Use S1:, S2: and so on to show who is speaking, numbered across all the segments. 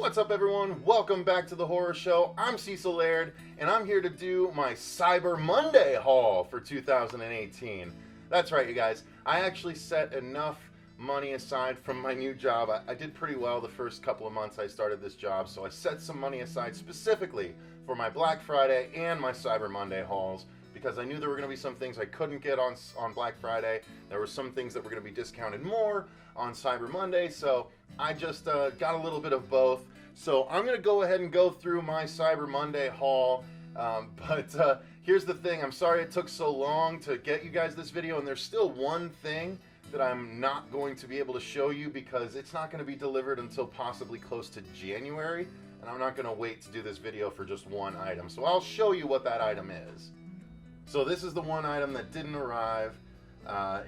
S1: What's up, everyone? Welcome back to the Horror Show. I'm Cecil Laird, and I'm here to do my Cyber Monday haul for 2018. That's right, you guys. I actually set enough money aside from my new job. I did pretty well the first couple of months I started this job, so I set some money aside specifically for my Black Friday and my Cyber Monday hauls, because I knew there were going to be some things I couldn't get on Black Friday. There were some things that were going to be discounted more on Cyber Monday, so I just got a little bit of both. So I'm going to go ahead and go through my Cyber Monday haul, but here's the thing. I'm sorry it took so long to get you guys this video, and there's still one thing that I'm not going to be able to show you because it's not going to be delivered until possibly close to January, and I'm not going to wait to do this video for just one item. So I'll show you what that item is. So this is the one item that didn't arrive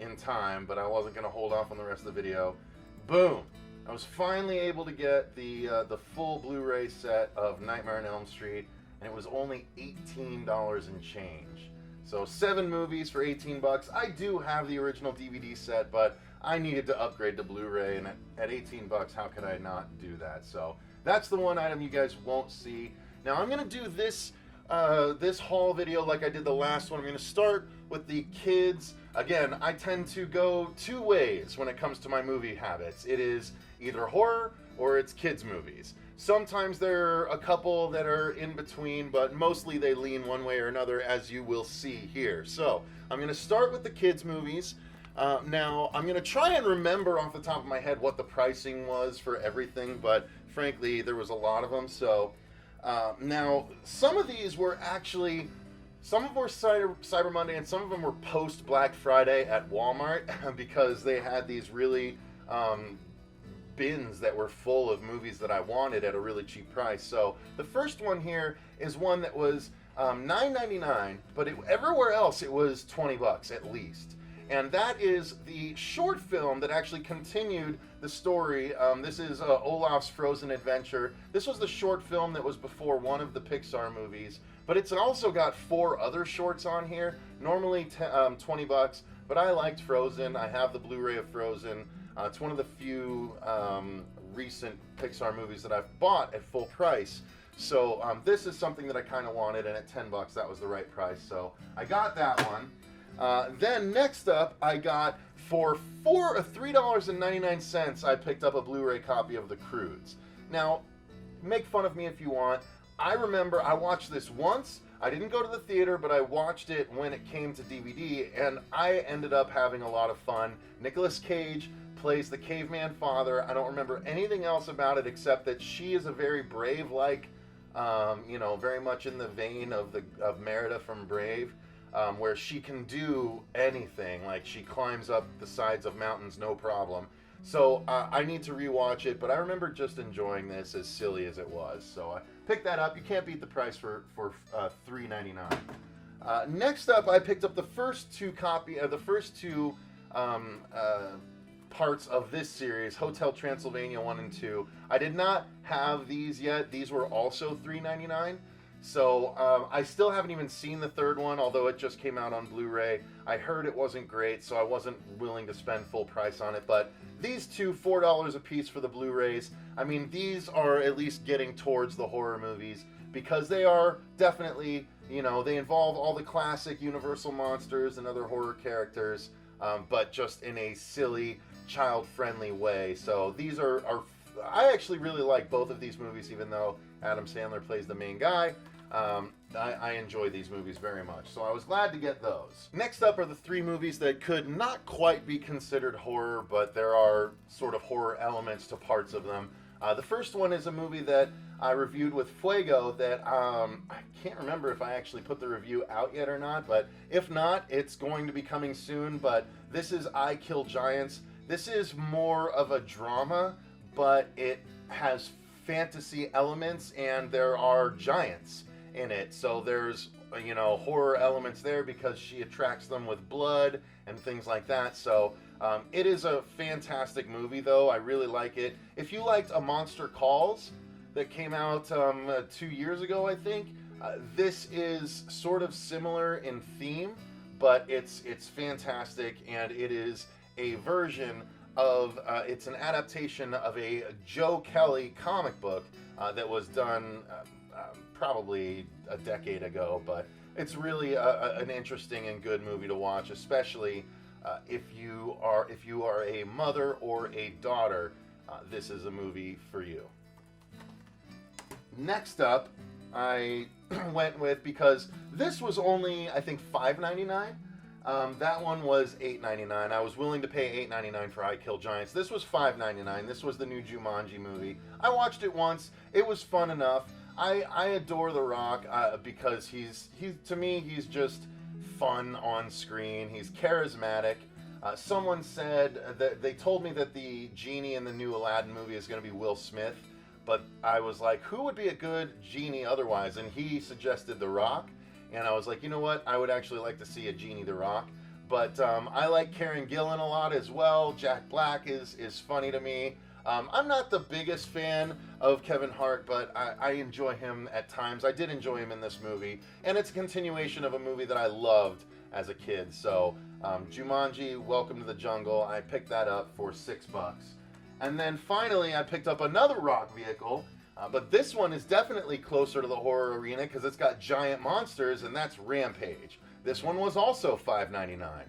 S1: in time, but I wasn't going to hold off on the rest of the video. Boom! I was finally able to get the full Blu-ray set of Nightmare on Elm Street, and it was only $18 and change. So 7 movies for 18 bucks. I do have the original DVD set, but I needed to upgrade to Blu-ray, and at 18 bucks, how could I not do that? So that's the one item you guys won't see. Now I'm going to do this haul video like I did the last one. I'm going to start with the kids. Again, I tend to go two ways when it comes to my movie habits. It is either horror or it's kids movies. Sometimes there are a couple that are in between, but mostly they lean one way or another, as you will see here. So I'm going to start with the kids movies. Now I'm going to try and remember off the top of my head what the pricing was for everything, but frankly there was a lot of them. So now some of these were actually, some of them were Cyber Monday and some of them were post Black Friday at Walmart because they had these really bins that were full of movies that I wanted at a really cheap price. So the first one here is one that was $9.99, but everywhere else it was 20 bucks at least. And that is the short film that actually continued the story. This is Olaf's Frozen Adventure. This was the short film that was before one of the Pixar movies, but it's also got 4 other shorts on here, normally 20 bucks, but I liked Frozen. I have the Blu-ray of Frozen. It's one of the few recent Pixar movies that I've bought at full price. So this is something that I kind of wanted, and at 10 bucks that was the right price. So I got that one. Then next up, I got for $3.99, I picked up a Blu-ray copy of The Croods. Now, make fun of me if you want. I remember I watched this once. I didn't go to the theater, but I watched it when it came to DVD, and I ended up having a lot of fun. Nicolas Cage plays the caveman father. I don't remember anything else about it except that she is a very Brave, like, you know, very much in the vein of Merida from Brave. Where she can do anything, like she climbs up the sides of mountains no problem. So I need to rewatch it, but I remember just enjoying this, as silly as it was. So I picked that up. You can't beat the price for $3.99. Next up, I picked up the first two parts of this series, Hotel Transylvania 1 and 2. I did not have these yet. These were also $3.99. So I still haven't even seen the third one, although it just came out on Blu-ray. I heard it wasn't great, so I wasn't willing to spend full price on it. But these two, $4 a piece for the Blu-rays. I mean, these are at least getting towards the horror movies, because they are definitely, you know, they involve all the classic Universal monsters and other horror characters, but just in a silly, child-friendly way. So these are I actually really like both of these movies, even though Adam Sandler plays the main guy. I enjoy these movies very much, so I was glad to get those. Next up are the 3 movies that could not quite be considered horror, but there are sort of horror elements to parts of them. The first one is a movie that I reviewed with Fuego that I can't remember if I actually put the review out yet or not, but if not, it's going to be coming soon. But this is I Kill Giants. This is more of a drama, but it has fantasy elements, and there are giants in it. So there's, you know, horror elements there because she attracts them with blood and things like that. So it is a fantastic movie, though. I really like it. If you liked A Monster Calls that came out 2 years ago, I think, this is sort of similar in theme, but it's fantastic, and it is a version it's an adaptation of a Joe Kelly comic book that was done probably a decade ago, but it's really an interesting and good movie to watch, especially if you are a mother or a daughter. This is a movie for you. Next up, I went with, because this was only, I think, $5.99. That one was $8.99. I was willing to pay $8.99 for I Kill Giants. This was $5.99. This was the new Jumanji movie. I watched it once. It was fun enough. I adore The Rock because he's to me, he's just fun on screen. He's charismatic. Someone said that they told me that the genie in the new Aladdin movie is going to be Will Smith, but I was like, who would be a good genie otherwise? And he suggested The Rock, and I was like, you know what? I would actually like to see a genie The Rock. But I like Karen Gillan a lot as well. Jack Black is funny to me. I'm not the biggest fan of Kevin Hart, but I enjoy him at times. I did enjoy him in this movie, and it's a continuation of a movie that I loved as a kid. So Jumanji, Welcome to the Jungle, I picked that up for $6. And then finally I picked up another Rock vehicle, but this one is definitely closer to the horror arena because it's got giant monsters, and that's Rampage. This one was also $5.99.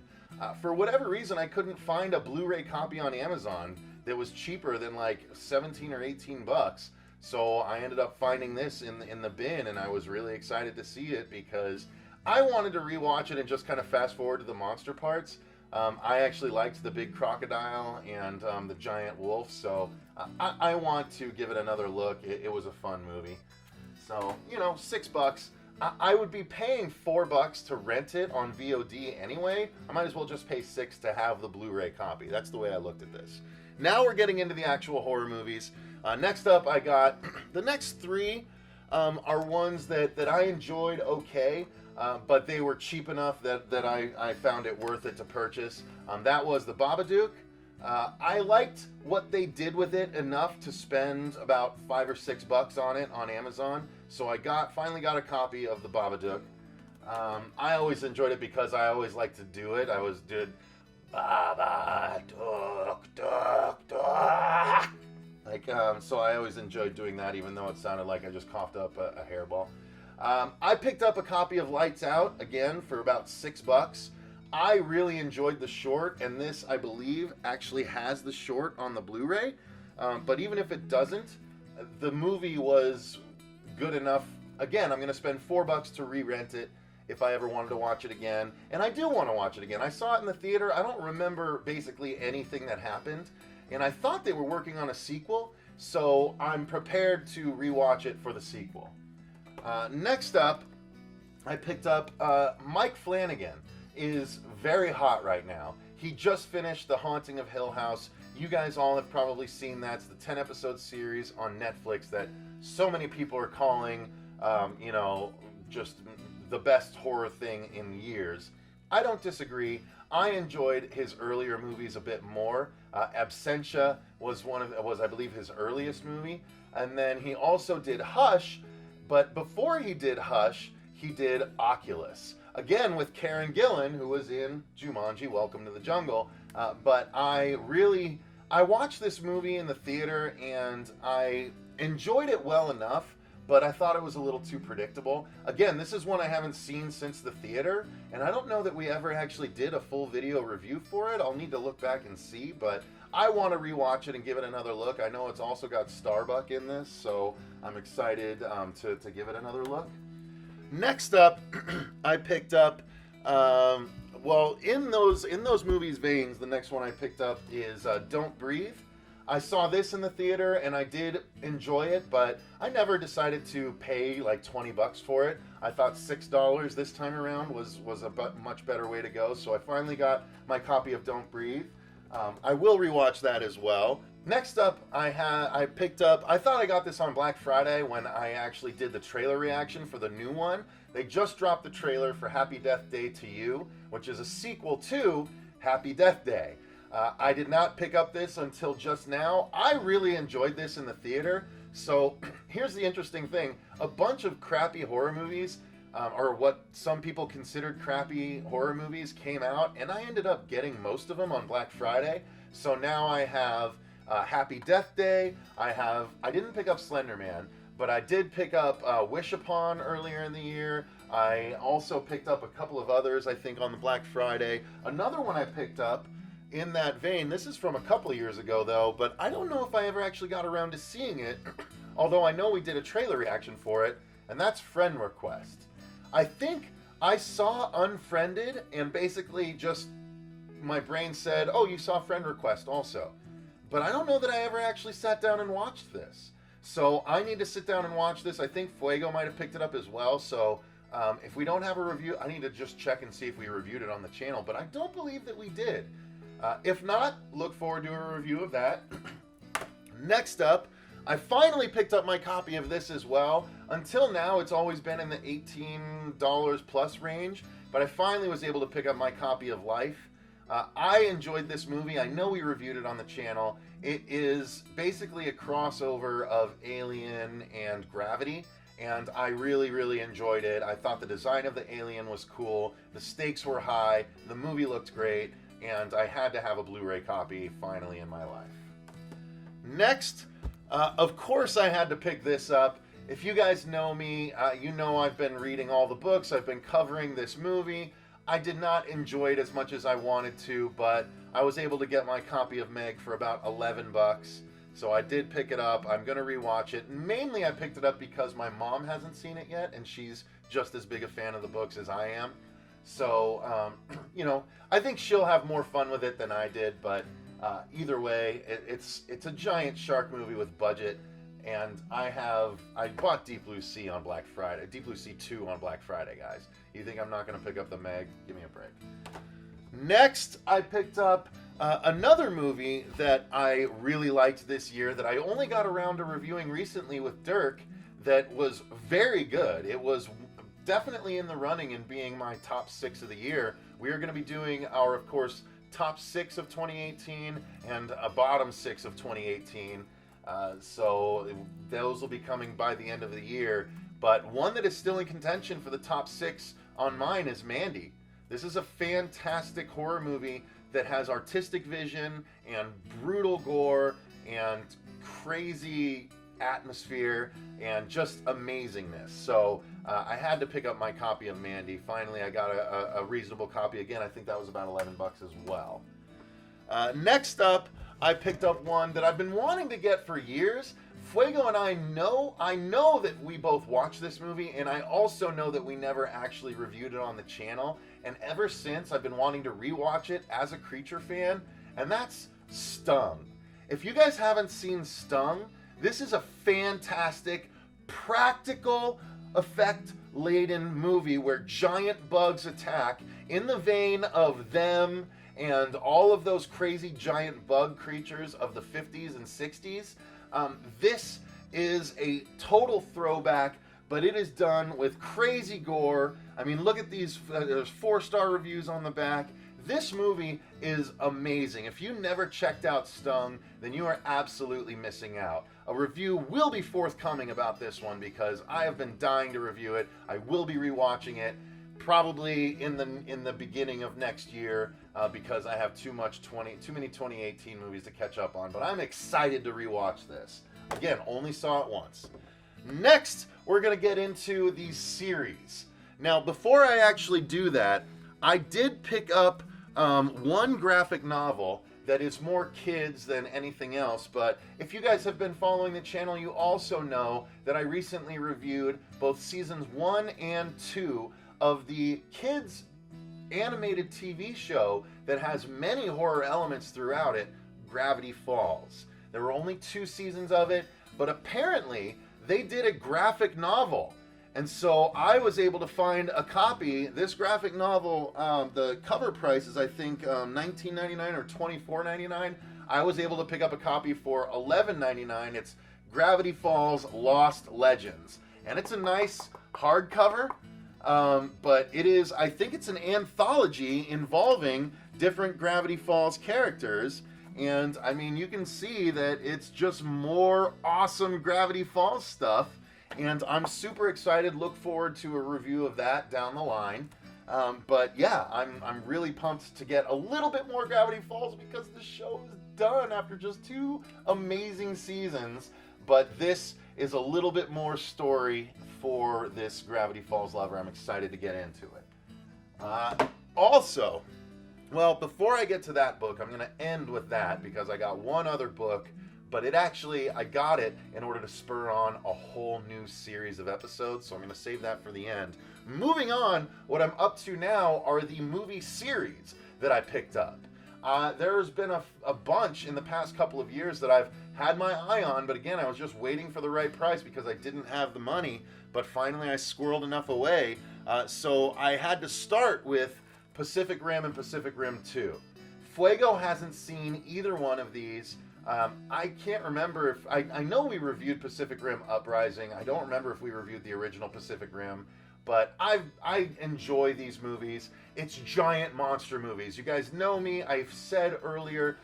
S1: For whatever reason, I couldn't find a Blu-ray copy on Amazon that was cheaper than like 17 or 18 bucks. So I ended up finding this in the bin, and I was really excited to see it because I wanted to rewatch it and just kind of fast forward to the monster parts. I actually liked the big crocodile and the giant wolf, so I want to give it another look. It was a fun movie. So, you know, $6. I would be paying $4 to rent it on VOD anyway. I might as well just pay $6 to have the Blu-ray copy. That's the way I looked at this. Now we're getting into the actual horror movies. Next up, I got the next three are ones that I enjoyed okay, but they were cheap enough that I found it worth it to purchase. That was The Babadook. I liked what they did with it enough to spend about $5 or $6 on it on Amazon. So I finally got a copy of The Babadook. I always enjoyed it because I always like to do it. I always did Babadook, duck. Like, so I always enjoyed doing that, even though it sounded like I just coughed up a hairball. I picked up a copy of Lights Out, again, for about $6. I really enjoyed the short, and this, I believe, actually has the short on the Blu-ray. But even if it doesn't, the movie was good enough. Again, I'm going to spend $4 to re-rent it if I ever wanted to watch it again. And I do want to watch it again. I saw it in the theater. I don't remember basically anything that happened. And I thought they were working on a sequel, so I'm prepared to rewatch it for the sequel. Next up, I picked up Mike Flanagan. Is very hot right now. He just finished The Haunting of Hill House. You guys all have probably seen that. It's the 10-episode series on Netflix that so many people are calling, just the best horror thing in years. I don't disagree. I enjoyed his earlier movies a bit more. Absentia was I believe his earliest movie, and then he also did Hush. But before he did Hush, he did Oculus. Again, with Karen Gillan, who was in Jumanji, Welcome to the Jungle. But I watched this movie in the theater, and I enjoyed it well enough, but I thought it was a little too predictable. Again, this is one I haven't seen since the theater, and I don't know that we ever actually did a full video review for it. I'll need to look back and see, but I want to rewatch it and give it another look. I know it's also got Starbuck in this, so I'm excited to give it another look. Next up, I picked up, in those movies' veins, the next one I picked up is Don't Breathe. I saw this in the theater, and I did enjoy it, but I never decided to pay like $20 for it. I thought $6 this time around was a much better way to go, so I finally got my copy of Don't Breathe. I will rewatch that as well. Next up, I picked up, I thought I got this on Black Friday when I actually did the trailer reaction for the new one. They just dropped the trailer for Happy Death Day to You, which is a sequel to Happy Death Day. I did not pick up this until just now. I really enjoyed this in the theater. So here's the interesting thing. A bunch of crappy horror movies, or what some people considered crappy horror movies, came out, and I ended up getting most of them on Black Friday. So now I have Happy Death Day. I didn't pick up Slender Man, but I did pick up Wish Upon earlier in the year. I also picked up a couple of others, I think, on the Black Friday. Another one I picked up in that vein, this is from a couple of years ago, though, but I don't know if I ever actually got around to seeing it, although I know we did a trailer reaction for it, and that's Friend Request. I think I saw Unfriended, and basically just my brain said, oh, you saw Friend Request also. But I don't know that I ever actually sat down and watched this. So I need to sit down and watch this. I think Fuego might have picked it up as well, so if we don't have a review, I need to just check and see if we reviewed it on the channel, but I don't believe that we did. If not, look forward to a review of that. Next up, I finally picked up my copy of this as well. Until now, it's always been in the $18 plus range, but I finally was able to pick up my copy of Life. I enjoyed this movie. I know we reviewed it on the channel. It is basically a crossover of Alien and Gravity, and I really, really enjoyed it. I thought the design of the alien was cool, the stakes were high, the movie looked great, and I had to have a Blu-ray copy finally in my life. Next, of course I had to pick this up. If you guys know me, you know I've been reading all the books, I've been covering this movie. I did not enjoy it as much as I wanted to, but I was able to get my copy of Meg for about 11 bucks. So I did pick it up. I'm going to rewatch it. Mainly I picked it up because my mom hasn't seen it yet, and she's just as big a fan of the books as I am. So, you know, I think she'll have more fun with it than I did, but either way, it's a giant shark movie with budget, and I bought Deep Blue Sea on Black Friday. Deep Blue Sea 2 on Black Friday, guys. You think I'm not going to pick up the Meg? Give me a break. Next, I picked up another movie that I really liked this year that I only got around to reviewing recently with Dirk that was very good. It was definitely in the running in being my top 6 of the year. We are going to be doing our, of course, top 6 of 2018 and a bottom 6 of 2018. So those will be coming by the end of the year. But one that is still in contention for the top 6 on mine is Mandy. This is a fantastic horror movie that has artistic vision and brutal gore and crazy atmosphere and just amazingness. So I had to pick up my copy of Mandy. Finally, I got a reasonable copy. Again, I think that was about 11 bucks as well. Next up, I picked up one that I've been wanting to get for years. Fuego and I know that we both watched this movie, and I also know that we never actually reviewed it on the channel. And ever since, I've been wanting to rewatch it as a Creature fan, and that's Stung. If you guys haven't seen Stung, this is a fantastic, practical, effect-laden movie where giant bugs attack in the vein of Them and all of those crazy giant bug creatures of the 50s and 60s. This is a total throwback, but it is done with crazy gore. I mean, look at these, there's 4-star reviews on the back. This movie is amazing. If you never checked out Stung, then you are absolutely missing out. A review will be forthcoming about this one because I have been dying to review it. I will be rewatching it probably in the beginning of next year because I have too many 2018 movies to catch up on. But I'm excited to rewatch this. Again, only saw it once. Next, we're going to get into the series. Now, before I actually do that, I did pick up one graphic novel that is more kids than anything else, but if you guys have been following the channel, you also know that I recently reviewed both seasons 1 and 2 of the kids animated TV show that has many horror elements throughout it, Gravity Falls. There were only 2 seasons of it, but apparently they did a graphic novel. And so I was able to find a copy. This graphic novel, the cover price is I think $19.99 or $24.99. I was able to pick up a copy for $11.99. It's Gravity Falls Lost Legends. And it's a nice hardcover, but it is, I think it's an anthology involving different Gravity Falls characters. And I mean, you can see that it's just more awesome Gravity Falls stuff. And I'm super excited, look forward to a review of that down the line. But yeah, I'm really pumped to get a little bit more Gravity Falls because the show is done after just 2 amazing seasons. But this is a little bit more story for this Gravity Falls lover. I'm excited to get into it. Also, well, before I get to that book, I'm going to end with that because I got one other book, but I got it in order to spur on a whole new series of episodes, so I'm going to save that for the end. Moving on, what I'm up to now are the movie series that I picked up. There's been a bunch in the past couple of years that I've had my eye on, but again, I was just waiting for the right price because I didn't have the money, but finally I squirreled enough away, so I had to start with Pacific Rim and Pacific Rim 2. Fuego hasn't seen either one of these. I can't remember if... I know we reviewed Pacific Rim Uprising. I don't remember if we reviewed the original Pacific Rim, but I enjoy these movies. It's giant monster movies. You guys know me. I've said earlier,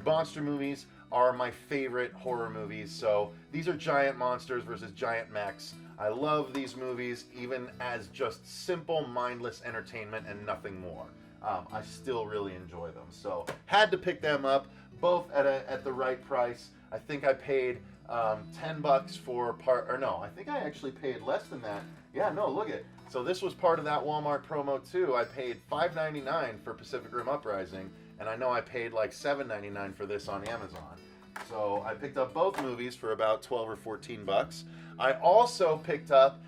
S1: monster movies are my favorite horror movies. So these are giant monsters versus giant mechs. I love these movies even as just simple, mindless entertainment and nothing more. I still really enjoy them. So had to pick them up, both at the right price. I think I paid $10 for I think I actually paid less than that. Yeah, no, look it. So this was part of that Walmart promo too. I paid $5.99 for Pacific Rim Uprising, and I know I paid like $7.99 for this on Amazon. So I picked up both movies for about 12 or $14. I also picked up,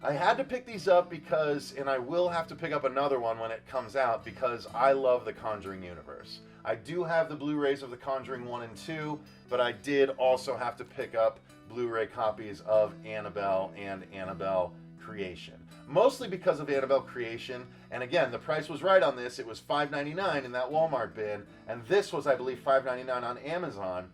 S1: I had to pick these up because, and I will have to pick up another one when it comes out because I love the Conjuring universe. I do have the Blu-rays of The Conjuring 1 and 2, but I did also have to pick up Blu-ray copies of Annabelle and Annabelle Creation. Mostly because of Annabelle Creation, and again, the price was right on this. It was $5.99 in that Walmart bin, and this was, I believe, $5.99 on Amazon.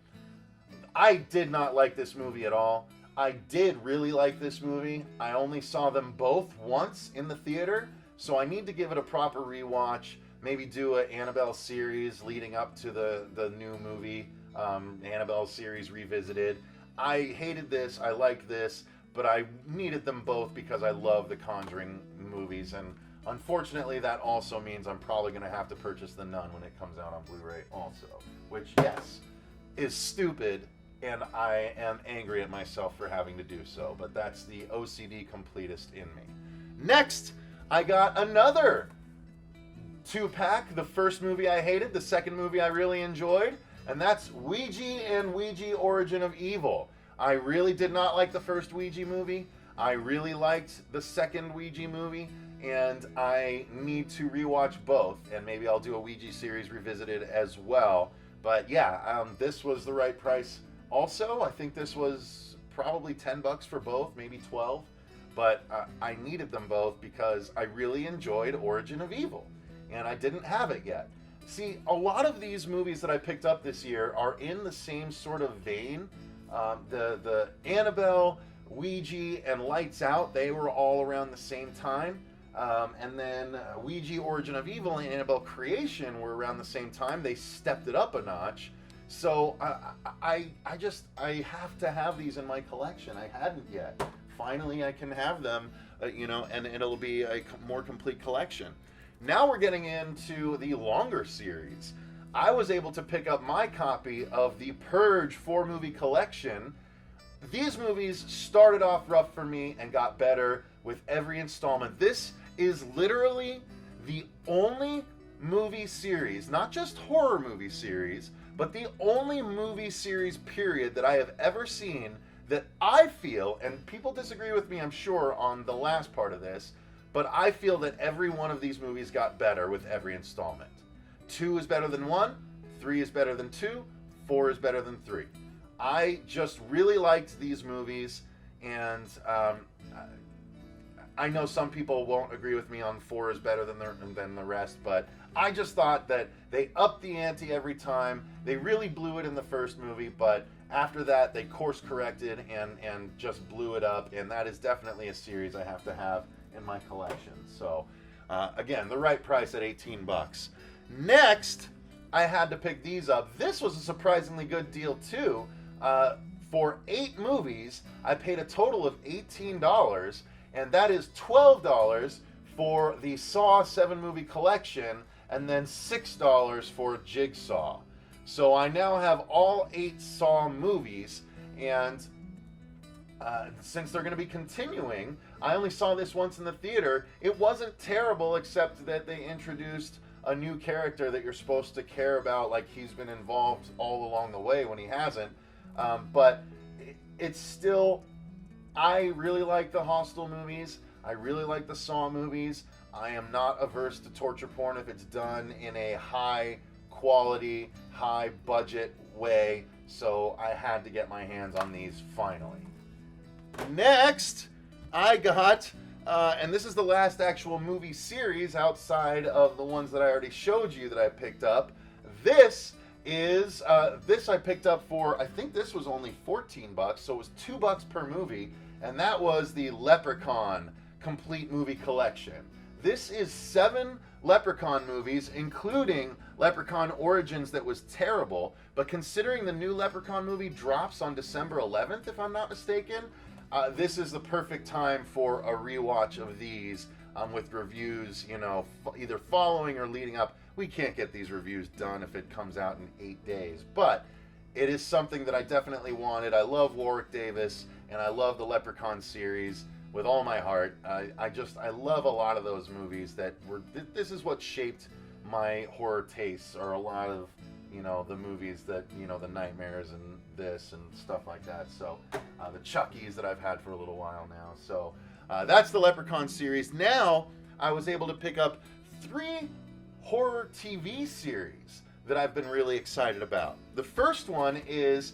S1: I did not like this movie at all. I did really like this movie. I only saw them both once in the theater, so I need to give it a proper rewatch. Maybe do an Annabelle series leading up to the new movie, Annabelle series revisited. I hated this, I liked this, but I needed them both because I love the Conjuring movies, and unfortunately that also means I'm probably going to have to purchase The Nun when it comes out on Blu-ray also, which, yes, is stupid, and I am angry at myself for having to do so, but that's the OCD completist in me. Next, I got another 2-pack. The first movie I hated, the second movie I really enjoyed, and that's Ouija and Ouija Origin of Evil. I really did not like the first Ouija movie. I really liked the second Ouija movie, and I need to rewatch both, and maybe I'll do a Ouija series revisited as well. But yeah, this was the right price. Also, I think this was probably $10 for both, maybe 12, but I needed them both because I really enjoyed Origin of Evil, and I didn't have it yet. See, a lot of these movies that I picked up this year are in the same sort of vein. The Annabelle, Ouija, and Lights Out, they were all around the same time. And then Ouija Origin of Evil and Annabelle Creation were around the same time. They stepped it up a notch. So I have to have these in my collection. I hadn't yet. Finally, I can have them, and it'll be a more complete collection. Now we're getting into the longer series. I was able to pick up my copy of the Purge 4-movie collection. These movies started off rough for me and got better with every installment. This is literally the only movie series, not just horror movie series, but the only movie series period that I have ever seen that I feel, and people disagree with me I'm sure on the last part of this, but I feel that every one of these movies got better with every installment. 2 is better than 1, 3 is better than 2, 4 is better than 3. I just really liked these movies, and I know some people won't agree with me on 4 is better than the rest, but I just thought that they upped the ante every time. They really blew it in the first movie, but after that they course corrected and just blew it up, and that is definitely a series I have to have in my collection. So again, the right price at $18. Next, I had to pick these up. This was a surprisingly good deal too. For 8 movies, I paid a total of $18, and that is $12 for the Saw 7 movie collection, and then $6 for Jigsaw. So I now have all 8 Saw movies, and since they're going to be continuing, I only saw this once in the theater. It wasn't terrible, except that they introduced a new character that you're supposed to care about, like he's been involved all along the way when he hasn't. But it's still, I really like the Hostel movies. I really like the Saw movies. I am not averse to torture porn if it's done in a high quality, high budget way. So I had to get my hands on these finally. Next, I got, and this is the last actual movie series outside of the ones that I already showed you that I picked up. This is, this I picked up for, I think this was only $14, so it was $2 per movie, and that was the Leprechaun Complete Movie Collection. This is 7 Leprechaun movies, including Leprechaun Origins that was terrible, but considering the new Leprechaun movie drops on December 11th, if I'm not mistaken, this is the perfect time for a rewatch of these with reviews, you know, either following or leading up. We can't get these reviews done if it comes out in 8 days, but it is something that I definitely wanted. I love Warwick Davis, and I love the Leprechaun series with all my heart. I love a lot of those movies that were, this is what shaped my horror tastes, or a lot of, you know, the movies that, you know, the Nightmares and this and stuff like that. So the Chuckies that I've had for a little while now. So that's the Leprechaun series. Now I was able to pick up 3 horror TV series that I've been really excited about. The first one is,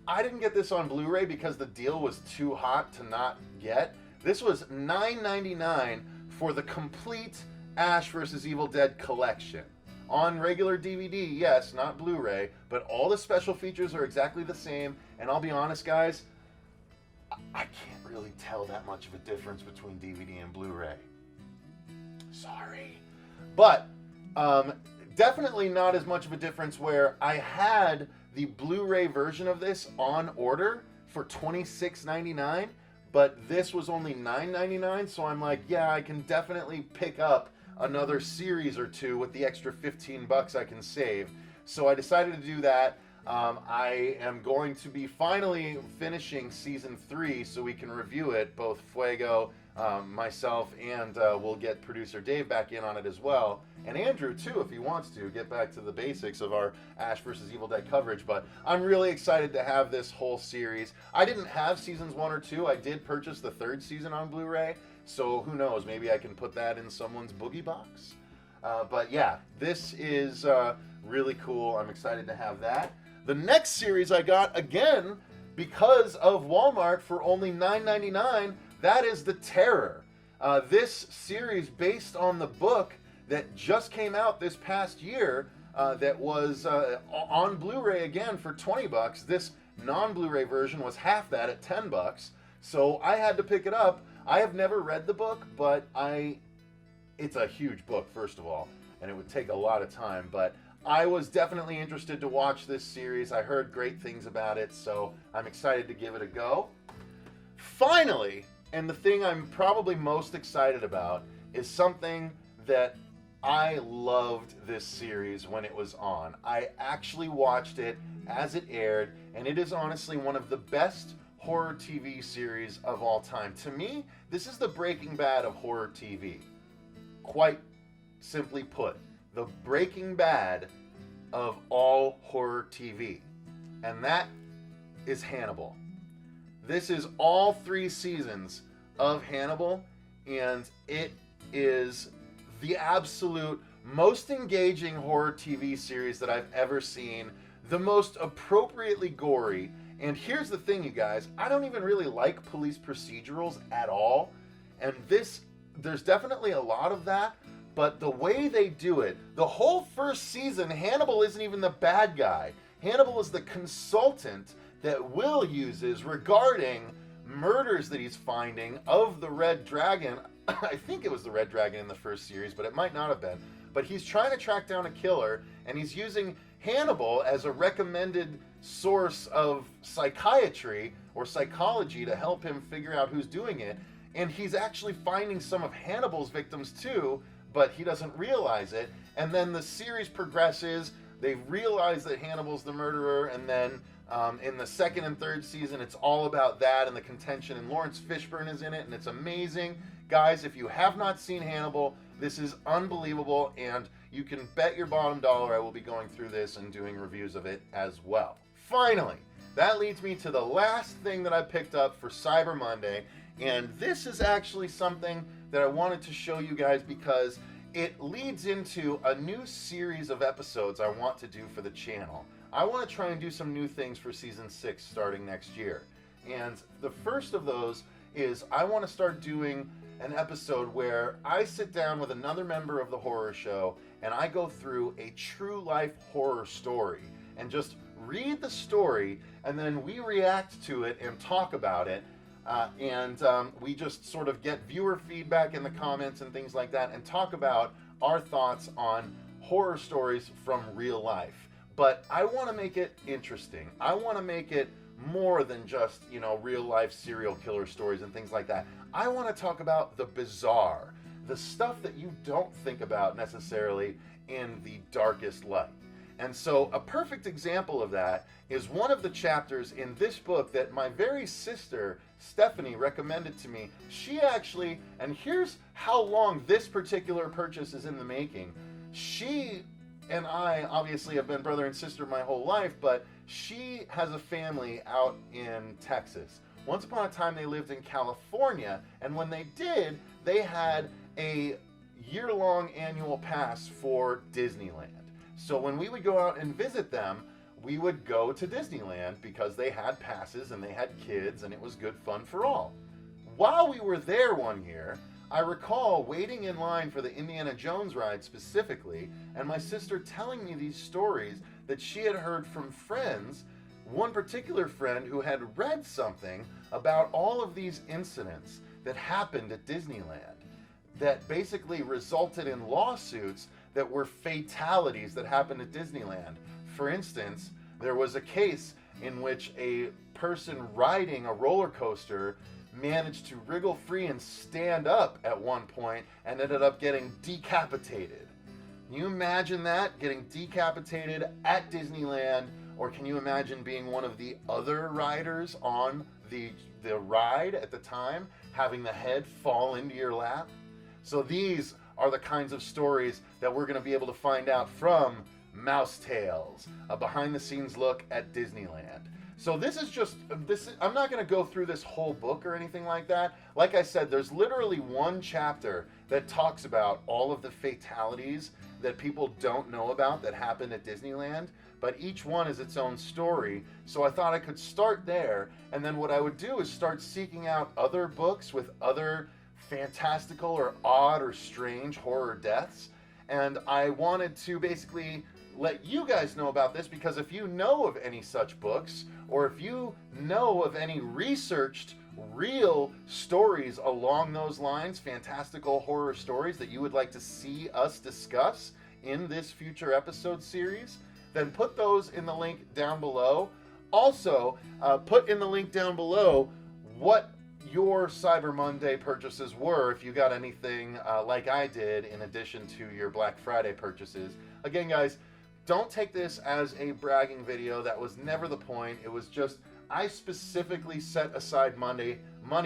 S1: I didn't get this on Blu-ray because the deal was too hot to not get. This was $9.99 for the complete Ash vs. Evil Dead collection. On regular DVD, yes, not Blu-ray, but all the special features are exactly the same, and I'll be honest, guys, I can't really tell that much of a difference between DVD and Blu-ray. Sorry. But definitely not as much of a difference where I had the Blu-ray version of this on order for $26.99, but this was only $9.99, so I'm like, yeah, I can definitely pick up another series or 2 with the extra $15 I can save. So I decided to do that. I am going to be finally finishing season 3 so we can review it, both Fuego, myself, and we'll get producer Dave back in on it as well. And Andrew too, if he wants to, get back to the basics of our Ash vs. Evil Dead coverage. But I'm really excited to have this whole series. I didn't have seasons 1 or 2. I did purchase the 3rd season on Blu-ray. So who knows, maybe I can put that in someone's boogie box. But yeah, this is really cool. I'm excited to have that. The next series I got, again, because of Walmart for only $9.99, that is The Terror. This series based on the book that just came out this past year that was on Blu-ray again for $20. This non-Blu-ray version was half that at $10. So I had to pick it up. I have never read the book, but it's a huge book, first of all, and it would take a lot of time, but I was definitely interested to watch this series. I heard great things about it, so I'm excited to give it a go. Finally, and the thing I'm probably most excited about, is something that I loved this series when it was on. I actually watched it as it aired, and it is honestly one of the best horror TV series of all time. To me, this is the Breaking Bad of horror TV. Quite simply put, the Breaking Bad of all horror TV. And that is Hannibal. This is all 3 seasons of Hannibal, and it is the absolute most engaging horror TV series that I've ever seen, the most appropriately gory. And here's the thing, you guys, I don't even really like police procedurals at all, and there's definitely a lot of that, but the way they do it, the whole first season, Hannibal isn't even the bad guy. Hannibal is the consultant that Will uses regarding murders that he's finding of the Red Dragon. I think it was the Red Dragon in the first series, but it might not have been. But he's trying to track down a killer, and he's using Hannibal as a recommended source of psychiatry or psychology to help him figure out who's doing it. And he's actually finding some of Hannibal's victims too, but he doesn't realize it. And then the series progresses. They realize that Hannibal's the murderer, and then in the second and third season, it's all about that and the contention. And Lawrence Fishburne is in it, and it's amazing. Guys, if you have not seen Hannibal, this is unbelievable, and you can bet your bottom dollar I will be going through this and doing reviews of it as well. Finally, that leads me to the last thing that I picked up for Cyber Monday, and this is actually something that I wanted to show you guys because it leads into a new series of episodes I want to do for the channel. I want to try and do some new things for season 6 starting next year. And the first of those is I want to start doing an episode where I sit down with another member of the horror show and I go through a true life horror story and just read the story, and then we react to it and talk about it. We just sort of get viewer feedback in the comments and things like that and talk about our thoughts on horror stories from real life. But I want to make it interesting. I want to make it more than just, real life serial killer stories and things like that. I want to talk about the bizarre, the stuff that you don't think about necessarily in the darkest light. And so a perfect example of that is one of the chapters in this book that my very sister, Stephanie, recommended to me. She actually, and here's how long this particular purchase is in the making. She and I obviously have been brother and sister my whole life, but she has a family out in Texas. Once upon a time they lived in California, and when they did, they had a year-long annual pass for Disneyland. So when we would go out and visit them, we would go to Disneyland because they had passes and they had kids and it was good fun for all. While we were there one year, I recall waiting in line for the Indiana Jones ride specifically, and my sister telling me these stories that she had heard from friends, one particular friend who had read something about all of these incidents that happened at Disneyland that basically resulted in lawsuits that were fatalities that happened at Disneyland. For instance, there was a case in which a person riding a roller coaster managed to wriggle free and stand up at one point and ended up getting decapitated. Can you imagine that? Getting decapitated at Disneyland? Or can you imagine being one of the other riders on the ride at the time, having the head fall into your lap? So these are the kinds of stories that we're going to be able to find out from Mouse Tales, a behind-the-scenes look at Disneyland. So this is just, I'm not going to go through this whole book or anything like that. Like I said, there's literally one chapter that talks about all of the fatalities that people don't know about that happened at Disneyland, but each one is its own story. So I thought I could start there, and then what I would do is start seeking out other books with other fantastical or odd or strange horror deaths. And I wanted to basically let you guys know about this, because if you know of any such books, or if you know of any researched real stories along those lines, fantastical horror stories that you would like to see us discuss in this future episode series, then put those in the link down below. Also, put in the link down below what your Cyber Monday purchases were, if you got anything like I did in addition to your Black Friday purchases. Again, guys, don't take this as a bragging video. That was never the point. It was just, I specifically set aside money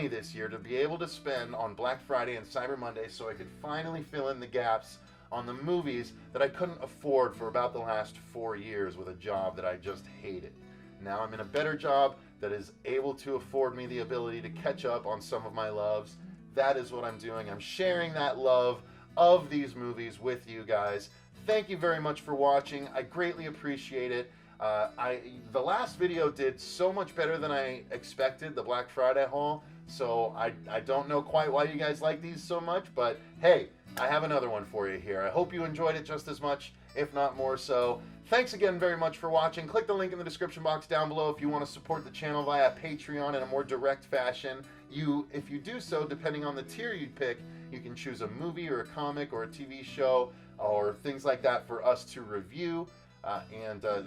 S1: this year to be able to spend on Black Friday and Cyber Monday so I could finally fill in the gaps on the movies that I couldn't afford for about the last 4 years with a job that I just hated. Now I'm in a better job that is able to afford me the ability to catch up on some of my loves. That is what I'm doing. I'm sharing that love of these movies with you guys. Thank you very much for watching. I greatly appreciate it. The last video did so much better than I expected, the Black Friday haul, so I don't know quite why you guys like these so much, but hey, I have another one for you here. I hope you enjoyed it just as much, if not more so. Thanks again very much for watching. Click the link in the description box down below if you want to support the channel via Patreon in a more direct fashion. If you do so, depending on the tier you pick, you can choose a movie or a comic or a TV show or things like that for us to review.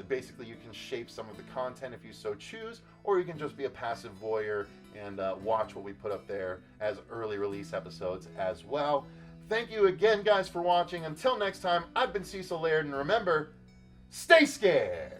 S1: Basically you can shape some of the content if you so choose, or you can just be a passive voyeur and watch what we put up there as early release episodes as well. Thank you again, guys, for watching. Until next time, I've been Cecil Laird, and remember, stay scared!